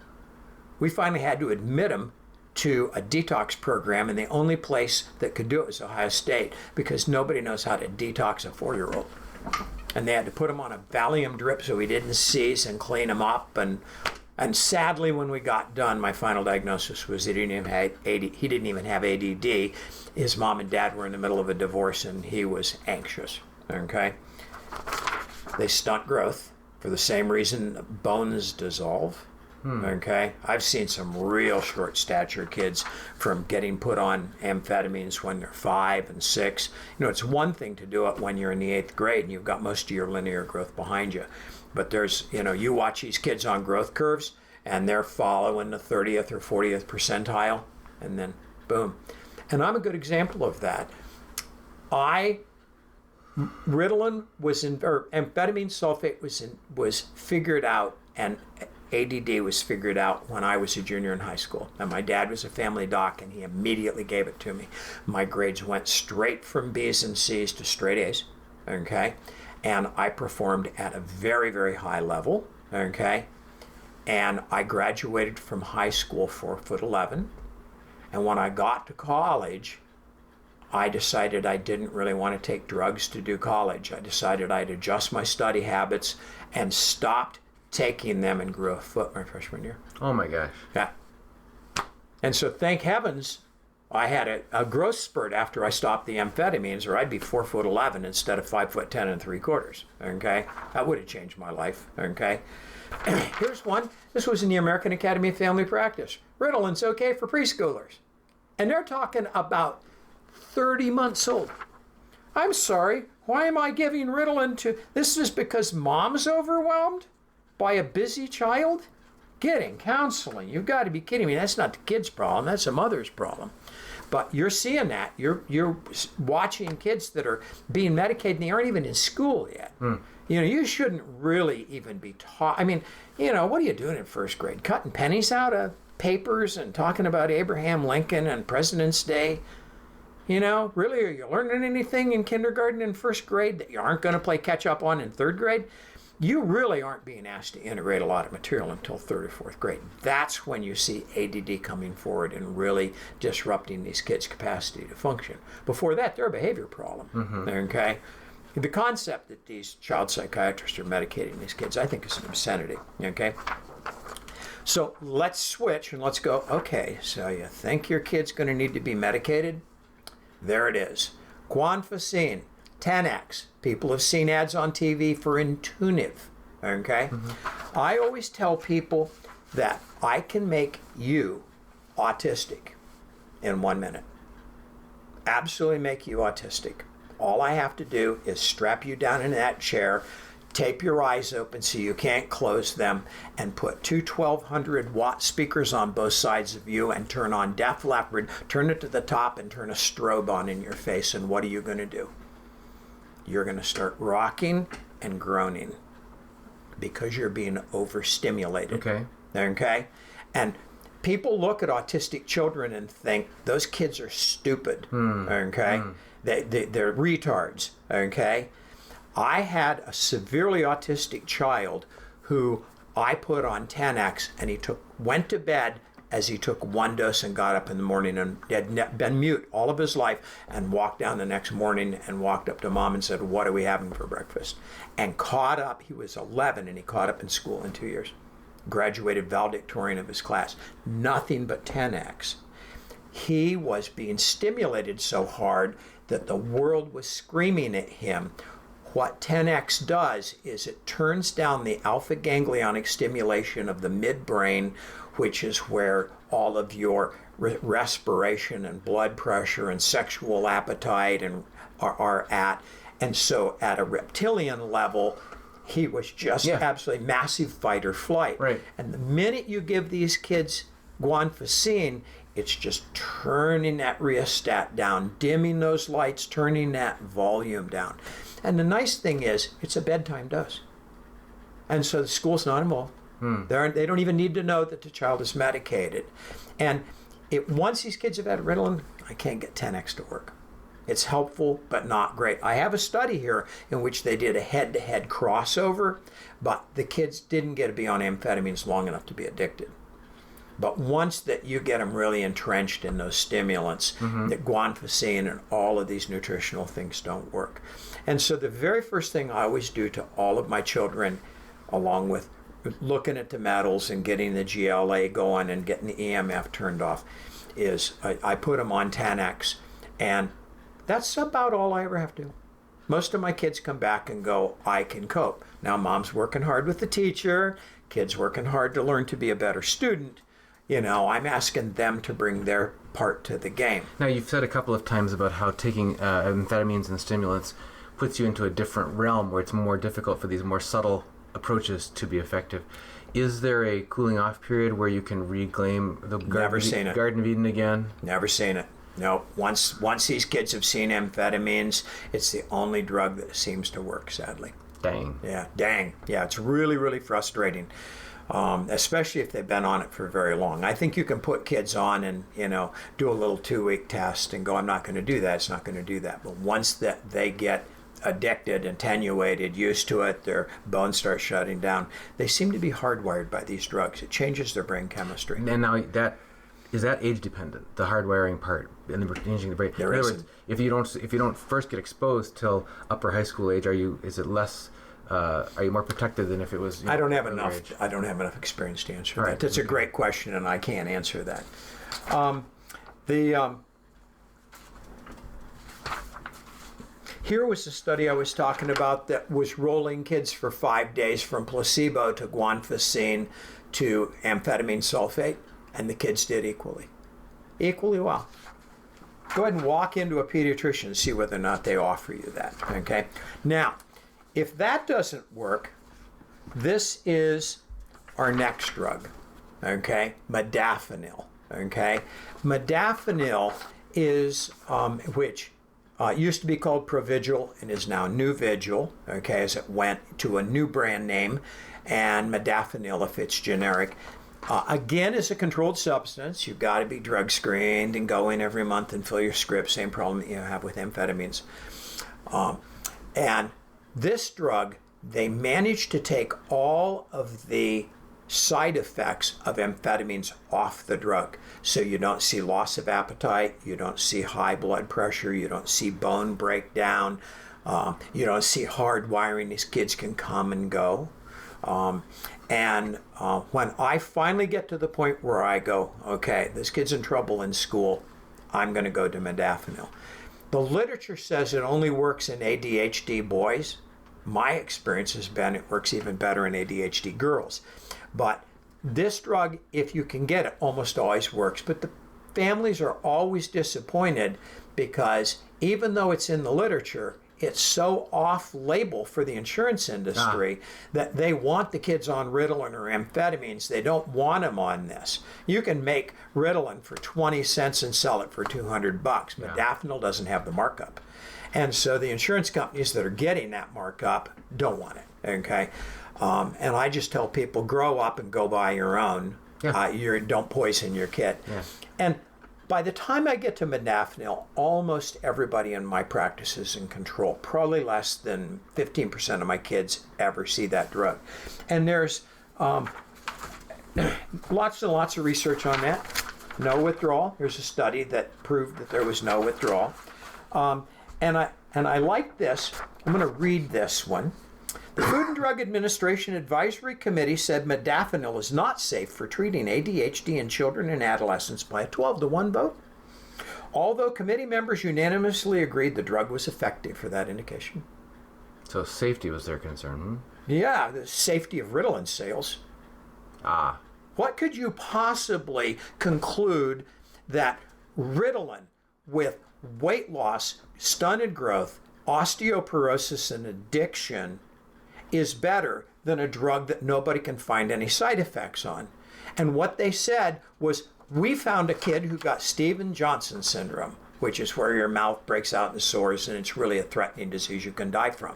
We finally had to admit him to a detox program, and the only place that could do it was Ohio State, because nobody knows how to detox a 4-year-old. And they had to put him on a Valium drip so he didn't seize and clean him up. And sadly, when we got done, my final diagnosis was he didn't even have ADD. His mom and dad were in the middle of a divorce, and he was anxious. Okay, they stunt growth for the same reason bones dissolve. Okay, I've seen some real short stature kids from getting put on amphetamines when they're 5 and 6. It's one thing to do it when you're in the 8th grade and you've got most of your linear growth behind you. But there's, you watch these kids on growth curves and they're following the 30th or 40th percentile, and then boom. And I'm a good example of that. I Ritalin or amphetamine sulfate was figured out, and ADD was figured out when I was a junior in high school. And my dad was a family doc, and he immediately gave it to me. My grades went straight from B's and C's to straight A's, okay? And I performed at a very, very high level, okay? And I graduated from high school 4'11". And when I got to college, I decided I didn't really want to take drugs to do college. I decided I'd adjust my study habits and stopped taking them and grew a foot my freshman year. Oh my gosh. Yeah. And so thank heavens I had a growth spurt after I stopped the amphetamines, or I'd be 4'11" instead of 5'10" and 3/4. Okay? That would have changed my life. Okay? Here's one. This was in the American Academy of Family Practice. Ritalin's okay for preschoolers. And they're talking about 30 months old. I'm sorry, why am I giving Ritalin to... This is because mom's overwhelmed by a busy child? Getting counseling. You've got to be kidding me. That's not the kid's problem. That's a mother's problem. But you're seeing that. You're watching kids that are being medicated and they aren't even in school yet. You know, you shouldn't really even be taught. I mean, you know, what are you doing in first grade? Cutting pennies out of papers and talking about Abraham Lincoln and President's Day? You know, really, are you learning anything in kindergarten and first grade that you aren't going to play catch up on in third grade? You really aren't being asked to integrate a lot of material until third or fourth grade. That's when you see ADD coming forward and really disrupting these kids' capacity to function. Before that, they're a behavior problem. Okay? The concept that these child psychiatrists are medicating these kids, I think, is an obscenity. Okay? So let's switch and let's go, okay, so you think your kid's going to need to be medicated? There it is. Guanfacine, 10x. People have seen ads on TV for Intuniv. Okay? I always tell people that I can make you autistic in 1 minute. Absolutely make you autistic. All I have to do is strap you down in that chair, tape your eyes open so you can't close them, and put two 1200-watt speakers on both sides of you and turn on Def Leppard, turn it to the top, and turn a strobe on in your face. And what are you going to do? You're going to start rocking and groaning because you're being overstimulated. Okay? And people look at autistic children and think those kids are stupid. Okay? They're retards. Okay? I had a severely autistic child who I put on 10x, and he went to bed as he took one dose and got up in the morning and had been mute all of his life, and walked down the next morning and walked up to mom and said, "What are we having for breakfast?" And caught up. He was 11 and he caught up in school in 2 years. Graduated valedictorian of his class. Nothing but 10x. He was being stimulated so hard that the world was screaming at him. What 10x does is it turns down the alpha ganglionic stimulation of the midbrain, which is where all of your respiration and blood pressure and sexual appetite are at. And so at a reptilian level, he was just absolutely massive fight or flight. Right. And the minute you give these kids guanfacine, it's just turning that rheostat down, dimming those lights, turning that volume down. And the nice thing is, it's a bedtime dose. And so the school's not involved. They don't even need to know that the child is medicated. And once these kids have had Ritalin, I can't get 10x to work. It's helpful, but not great. I have a study here in which they did a head-to-head crossover, but the kids didn't get to be on amphetamines long enough to be addicted. But once that you get them really entrenched in those stimulants, that guanfacine and all of these nutritional things don't work. And so the very first thing I always do to all of my children, along with looking at the metals and getting the GLA going and getting the EMF turned off, is I put them on 10x. And that's about all I ever have to do. Most of my kids come back and go, I can cope. Now, mom's working hard with the teacher, kids working hard to learn to be a better student. You know, I'm asking them to bring their part to the game. Now, you've said a couple of times about how taking amphetamines and stimulants puts you into a different realm where it's more difficult for these more subtle approaches to be effective. Is there a cooling off period where you can reclaim the Garden of Eden again? Never seen it. No. Once these kids have seen amphetamines, it's the only drug that seems to work, sadly. Dang. Yeah, dang. Yeah, it's really, really frustrating, especially if they've been on it for very long. I think you can put kids on and, do a little 2-week test and go, I'm not going to do that. It's not going to do that. But once that they get addicted, attenuated, used to it, their bones start shutting down, they seem to be hardwired by these drugs. It changes their brain chemistry. And now is that age dependent? The hardwiring part and the changing the brain. There In other isn't. words, if you don't first get exposed till upper high school age, are you more protected than if it was? I don't have earlier enough. age? I don't have enough experience to answer All that. right. That's a great question, and I can't answer that. Here was the study I was talking about that was rolling kids for 5 days from placebo to guanfacine to amphetamine sulfate, and the kids did equally well. Go ahead and walk into a pediatrician and see whether or not they offer you that. Okay. Now, if that doesn't work, this is our next drug. Okay, modafinil. Okay, modafinil is which used to be called Provigil and is now Nuvigil. Okay, as it went to a new brand name, and modafinil, if it's generic. Again, is a controlled substance. You've got to be drug screened and go in every month and fill your script. Same problem that you have with amphetamines. And this drug, they managed to take all of the side effects of amphetamines off the drug. So you don't see loss of appetite, you don't see high blood pressure, you don't see bone breakdown, you don't see hard wiring. These kids can come and go. When I finally get to the point where I go, okay, this kid's in trouble in school, I'm going to go to modafinil. The literature says it only works in ADHD boys. My experience has been it works even better in ADHD girls. But this drug, if you can get it, almost always works. But the families are always disappointed because even though it's in the literature, it's so off-label for the insurance industry that they want the kids on Ritalin or amphetamines. They don't want them on this. You can make Ritalin for 20 cents and sell it for $200. Modafinil doesn't have the markup. And so the insurance companies that are getting that markup don't want it, okay? And I just tell people, grow up and go buy your own. Yeah. Don't poison your kid. Yeah. And by the time I get to modafinil, almost everybody in my practice is in control. Probably less than 15% of my kids ever see that drug. And there's lots and lots of research on that. No withdrawal. There's a study that proved that there was no withdrawal. And I like this. I'm going to read this one. The Food and Drug Administration Advisory Committee said modafinil is not safe for treating ADHD in children and adolescents by a 12-1 vote. Although committee members unanimously agreed the drug was effective for that indication. So safety was their concern. Yeah, the safety of Ritalin sales. What could you possibly conclude that Ritalin with weight loss, stunted growth, osteoporosis, and addiction is better than a drug that nobody can find any side effects on? And what they said was, we found a kid who got Stevens-Johnson syndrome, which is where your mouth breaks out in sores and it's really a threatening disease you can die from.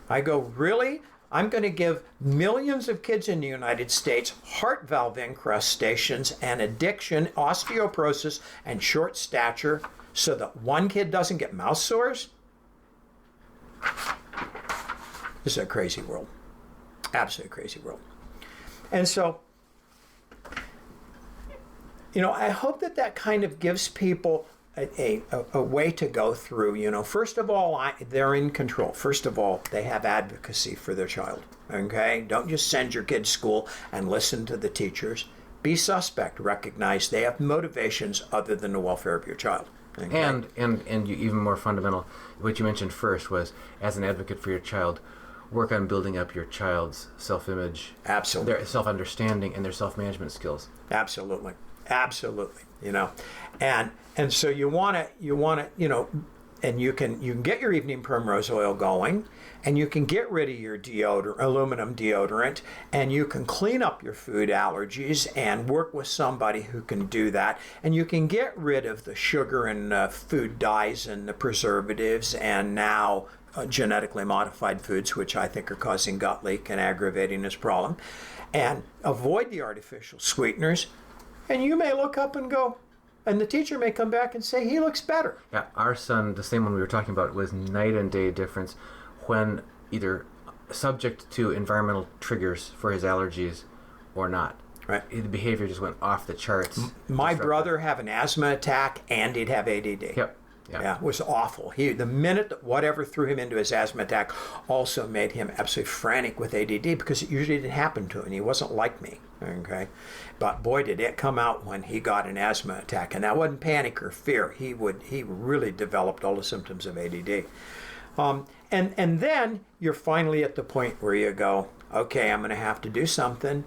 I go, really? I'm going to give millions of kids in the United States heart valve incrustations and addiction, osteoporosis, and short stature so that one kid doesn't get mouth sores? This is a crazy world. Absolutely crazy world. And so, I hope that kind of gives people a way to go through. First of all, they're in control. First of all, they have advocacy for their child. Okay? Don't just send your kid to school and listen to the teachers. Be suspect. Recognize they have motivations other than the welfare of your child. Okay? And you, even more fundamental, what you mentioned first was, as an advocate for your child, work on building up your child's self-image, absolutely, their self-understanding, and their self-management skills. Absolutely. And so you want to and you can get your evening primrose oil going, and you can get rid of your aluminum deodorant, and you can clean up your food allergies and work with somebody who can do that, and you can get rid of the sugar and food dyes and the preservatives and now genetically modified foods, which I think are causing gut leak and aggravating this problem, and avoid the artificial sweeteners. And you may look up and go, and the teacher may come back and say, he looks better. Yeah, our son, the same one we were talking about, was night and day difference when either subject to environmental triggers for his allergies or not. Right. The behavior just went off the charts. My brother had an asthma attack, and he'd have ADD. Yep. Yeah, it was awful. The minute that whatever threw him into his asthma attack also made him absolutely frantic with ADD, because it usually didn't happen to him. He wasn't like me, okay? But boy, did it come out when he got an asthma attack. And that wasn't panic or fear. He really developed all the symptoms of ADD. And then you're finally at the point where you go, okay, I'm going to have to do something.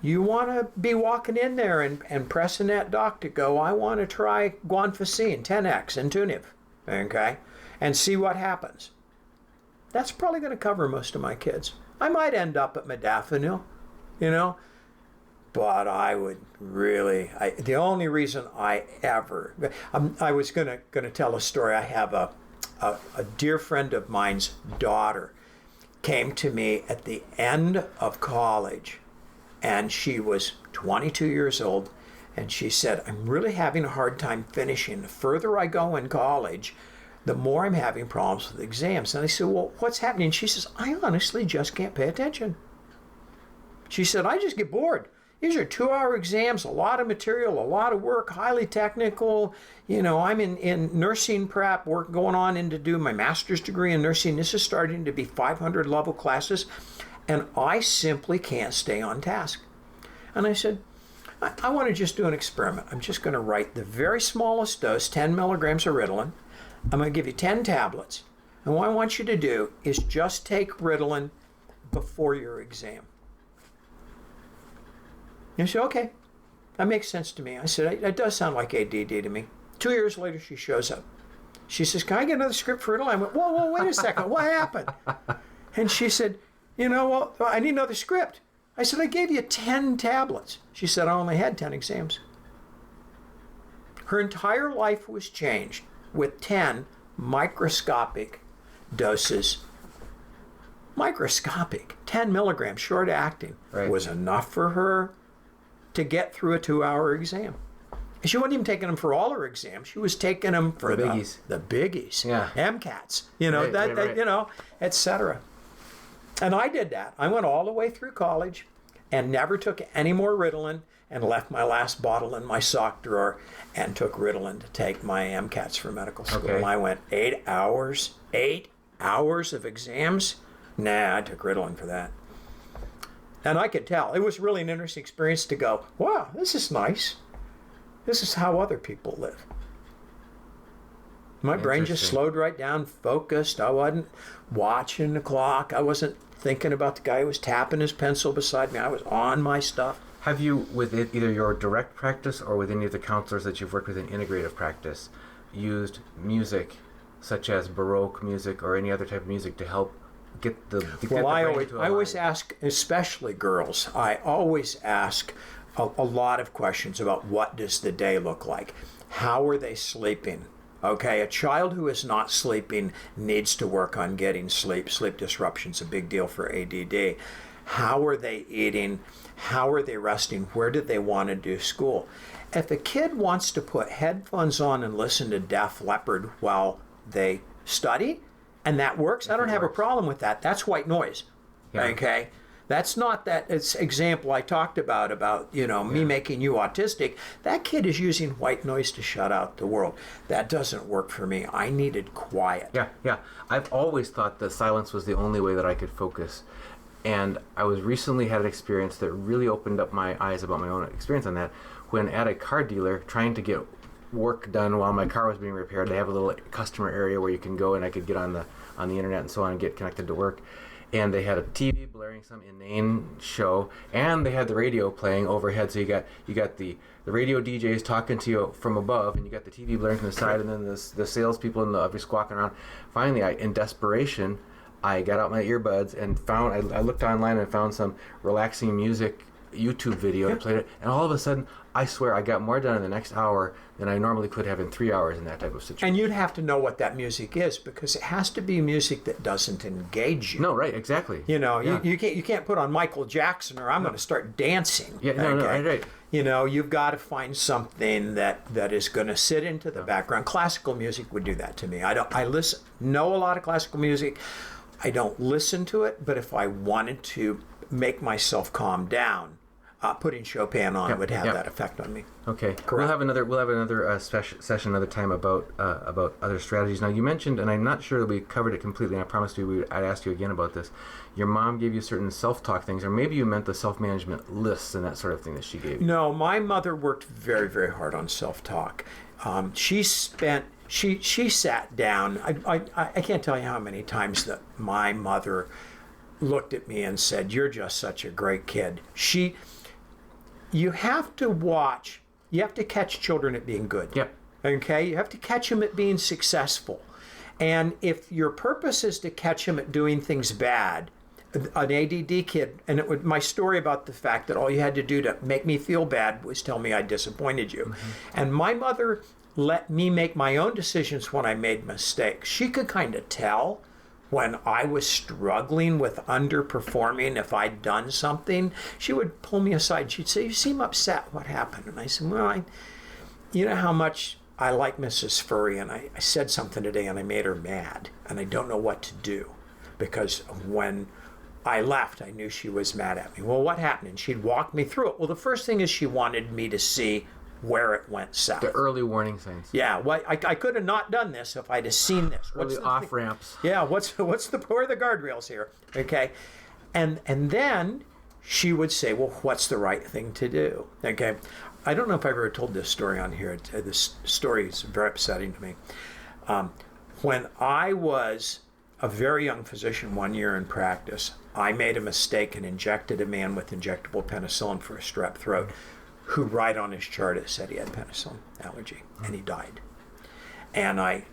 You want to be walking in there and pressing that doc to go, I want to try guanfacine 10x and Tuniv, okay, and see what happens. That's probably going to cover most of my kids. I might end up at Modafinil, but I would really, the only reason I was going to tell a story. I have a dear friend of mine's daughter came to me at the end of college, and she was 22 years old, and she said, I'm really having a hard time finishing. The further I go in college, the more I'm having problems with exams. And I said, well, what's happening? She says, I honestly just can't pay attention. She said, I just get bored. These are 2-hour exams, a lot of material, a lot of work, highly technical. I'm in nursing prep, work going on to do my master's degree in nursing. This is starting to be 500 level classes, and I simply can't stay on task. And I said, I want to just do an experiment. I'm just going to write the very smallest dose, 10 milligrams of Ritalin. I'm going to give you 10 tablets. And what I want you to do is just take Ritalin before your exam. And she said, okay, that makes sense to me. I said, that does sound like ADD to me. 2 years later, she shows up. She says, can I get another script for Ritalin? I went, whoa, wait a second. What happened? And she said, well, I need another script. I said, I gave you 10 tablets. She said, I only had 10 exams. Her entire life was changed with 10 microscopic doses. Microscopic, 10 milligrams, short acting, was enough for her to get through a 2-hour exam. And she wasn't even taking them for all her exams. She was taking them for the biggies. Yeah. MCATs, etc. And I did that. I went all the way through college and never took any more Ritalin, and left my last bottle in my sock drawer and took Ritalin to take my MCATs for medical school. Okay. And I went 8 hours of exams. Nah, I took Ritalin for that. And I could tell. It was really an interesting experience to go, wow, this is nice. This is how other people live. My brain just slowed right down, focused. I wasn't watching the clock. I wasn't thinking about the guy who was tapping his pencil beside me. I was on my stuff. Have you, with either your direct practice or with any of the counselors that you've worked with in integrative practice, used music such as Baroque music or any other type of music to help get the I always ask, especially girls, I always ask a lot of questions about what does the day look like? How are they sleeping? Okay, a child who is not sleeping needs to work on getting sleep. Sleep disruption's a big deal for ADD. How are they eating? How are they resting? Where do they want to do school? If a kid wants to put headphones on and listen to Def Leppard while they study, and that works, I don't have a problem with that. That's white noise, okay? That's not that example I talked about me making you autistic. That kid is using white noise to shut out the world. That doesn't work for me. I needed quiet. Yeah. I've always thought that silence was the only way that I could focus. And I was recently had an experience that really opened up my eyes about my own experience on that. When at a car dealer trying to get work done while my car was being repaired, they have a little customer area where you can go, and I could get on the internet and so on and get connected to work. and they had a TV blaring some inane show, and they had the radio playing overhead. So you got the radio DJs talking to you from above, and you got the TV blaring from the side, and then the salespeople in the office squawking around. Finally, in desperation, I got out my earbuds and I looked online and found some relaxing music YouTube video and played it, and all of a sudden, I swear, I got more done in the next hour than I normally could have in 3 hours in that type of situation. And you'd have to know what that music is, because it has to be music that doesn't engage you. No, right, exactly. You can't put on Michael Jackson or I'm going to start dancing. Yeah, no, right. You've got to find something that is going to sit into the background. Classical music would do that to me. I know a lot of classical music. I don't listen to it, but if I wanted to make myself calm down, putting Chopin on would have that effect on me. Okay, Correct. We'll have another session another time about other strategies. Now you mentioned, and I'm not sure that we covered it completely, and I promised you I'd ask you again about this. Your mom gave you certain self-talk things, or maybe you meant the self-management lists and that sort of thing that she gave you. No, my mother worked very, very hard on self-talk. She sat down. I can't tell you how many times that my mother looked at me and said, "You're just such a great kid." You have to catch children at being good. Yep. Okay? You have to catch them at being successful. And if your purpose is to catch them at doing things bad, an ADD kid, and my story about the fact that all you had to do to make me feel bad was tell me I disappointed you. Mm-hmm. And my mother let me make my own decisions when I made mistakes. She could kind of tell when I was struggling with underperforming, if I'd done something. She would pull me aside. She'd say, "You seem upset. What happened?" And I said, "Well, you know how much I like Mrs. Furry, and I said something today and I made her mad, and I don't know what to do, because when I left, I knew she was mad at me." "Well, what happened?" And she'd walk me through it. Well, the first thing is she wanted me to see where it went south. The early warning signs. Yeah, well, I could have not done this if I'd have seen this. Early off ramps. Yeah, where are the guardrails here? Okay, and then she would say, "Well, what's the right thing to do?" Okay, I don't know if I've ever told this story on here. This story is very upsetting to me. When I was a very young physician, 1 year in practice, I made a mistake and injected a man with injectable penicillin for a strep throat, who right on his chart it said he had penicillin allergy, and he died. And I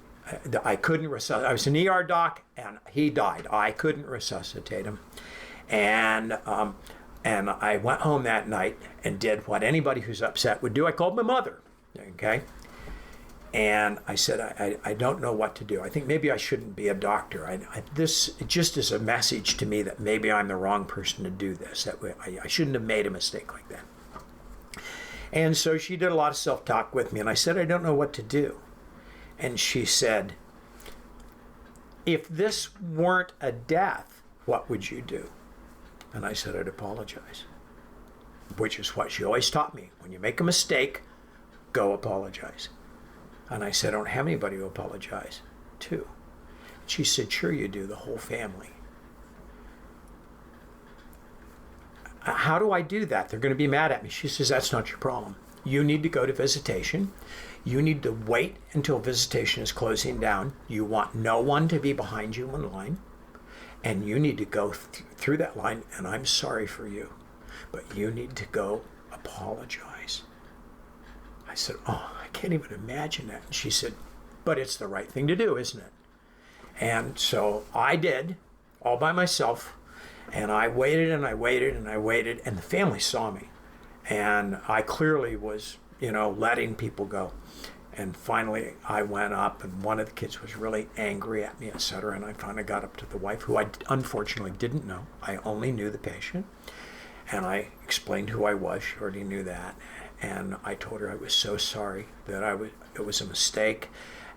couldn't resuscitate. I was an ER doc, and he died. I couldn't resuscitate him. And I went home that night and did what anybody who's upset would do. I called my mother, okay? And I said, I don't know what to do. I think maybe I shouldn't be a doctor. This just is a message to me that maybe I'm the wrong person to do this. That I shouldn't have made a mistake like that. And so she did a lot of self-talk with me, and I said, "I don't know what to do." And she said, "If this weren't a death, what would you do?" And I said, "I'd apologize," which is what she always taught me. When you make a mistake, go apologize. And I said, "I don't have anybody to apologize to." She said, "Sure you do, the whole family." "How do I do that? They're going to be mad at me." She says, "That's not your problem. You need to go to visitation. You need to wait until visitation is closing down. You want no one to be behind you in line. And you need to go through that line, and I'm sorry for you, but you need to go apologize." I said, "Oh, I can't even imagine that." And she said, "But it's the right thing to do, isn't it?" And so I did, all by myself. And I waited and I waited and I waited, and the family saw me. And I clearly was, letting people go. And finally I went up, and one of the kids was really angry at me, etc. And I finally got up to the wife, who I unfortunately didn't know. I only knew the patient. And I explained who I was. She already knew that. And I told her I was so sorry, that it was a mistake,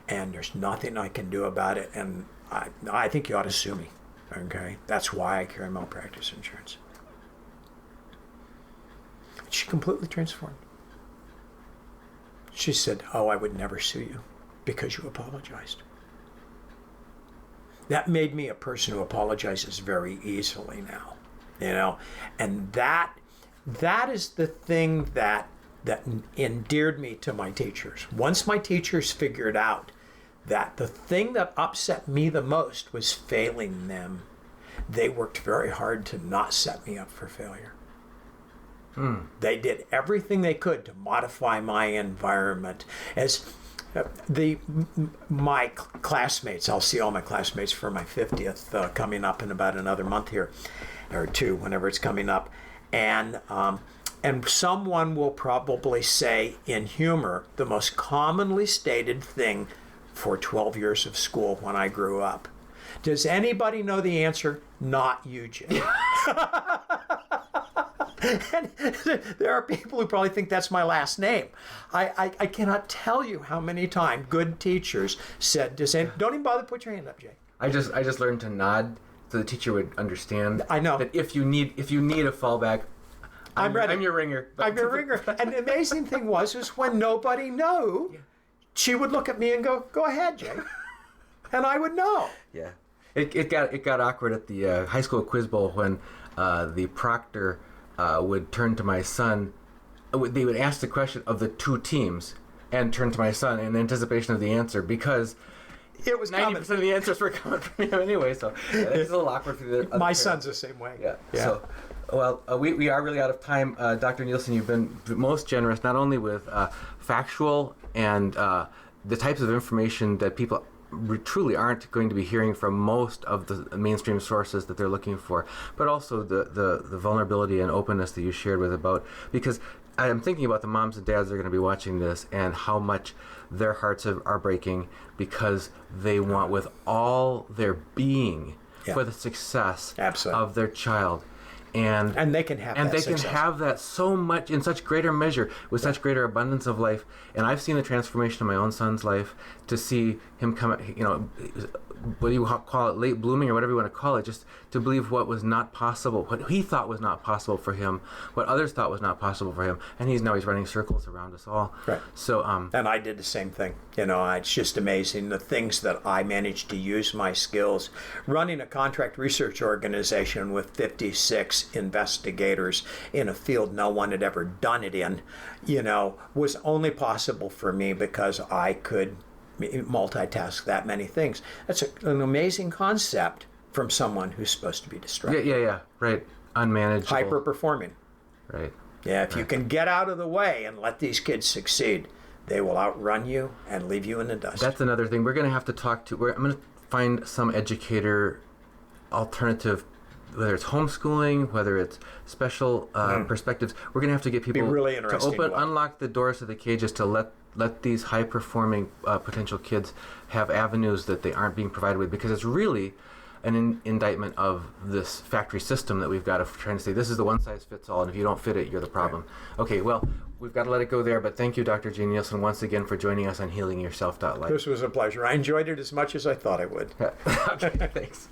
and there's nothing I can do about it. And I think you ought to sue me. Okay, that's why I carry malpractice insurance. She completely transformed. She said, "Oh, I would never sue you because you apologized." That made me a person who apologizes very easily now, and that is the thing that endeared me to my teachers. Once my teachers figured out that the thing that upset me the most was failing them, they worked very hard to not set me up for failure. They did everything they could to modify my environment. As my classmates, I'll see all my classmates for my 50th coming up in about another month here, or two, whenever it's coming up, and someone will probably say in humor the most commonly stated thing for 12 years of school when I grew up. Does anybody know the answer? Not you, Jay. And there are people who probably think that's my last name. I cannot tell you how many times good teachers said, don't even bother to put your hand up, Jay. I just learned to nod so the teacher would understand. I know. That if you need a fallback, I'm ready. I'm your ringer. I'm your ringer. And the amazing thing was when nobody knew, she would look at me and go ahead, Jay. And I would know. Yeah. It got awkward at the high school quiz bowl when the proctor would turn to my son. They would ask the question of the two teams and turn to my son in anticipation of the answer because it was 90% of the answers were coming from him anyway. So it's a little awkward for the other my parents. son's the same way. Yeah. So, well, we are really out of time. Dr. Nielsen, you've been most generous, not only with factual and the types of information that people truly aren't going to be hearing from most of the mainstream sources that they're looking for, but also the vulnerability and openness that you shared with about, because I'm thinking about the moms and dads that are going to be watching this and how much their hearts are breaking because they want with all their being for the success of their child. And they can have and that they success. can have that so much in such greater measure with such greater abundance of life. And I've seen the transformation of my own son's life to see him come, what do you call it, late blooming or whatever you want to call it, just to believe what was not possible, what he thought was not possible for him, what others thought was not possible for him, and he's running circles around us all. Right. So and I did the same thing. It's just amazing the things that I managed to use my skills. Running a contract research organization with 56 investigators in a field no one had ever done it in, was only possible for me because I could multitask that many things. That's an amazing concept from someone who's supposed to be distracted. Yeah, right. Unmanageable. Hyper performing. Right. Yeah, if you can get out of the way and let these kids succeed, they will outrun you and leave you in the dust. That's another thing we're going to have to talk to. I'm going to find some educator alternative, whether it's homeschooling, whether it's special perspectives. We're going to have to get people really to interesting unlock the doors of the cages to let these high-performing potential kids have avenues that they aren't being provided with, because it's really an indictment of this factory system that we've got of trying to say this is the one-size-fits-all, and if you don't fit it, you're the problem. Right. Okay, well, we've got to let it go there, but thank you, Dr. Jane Nielsen, once again for joining us on HealingYourself.life. This was a pleasure. I enjoyed it as much as I thought I would. Okay, thanks.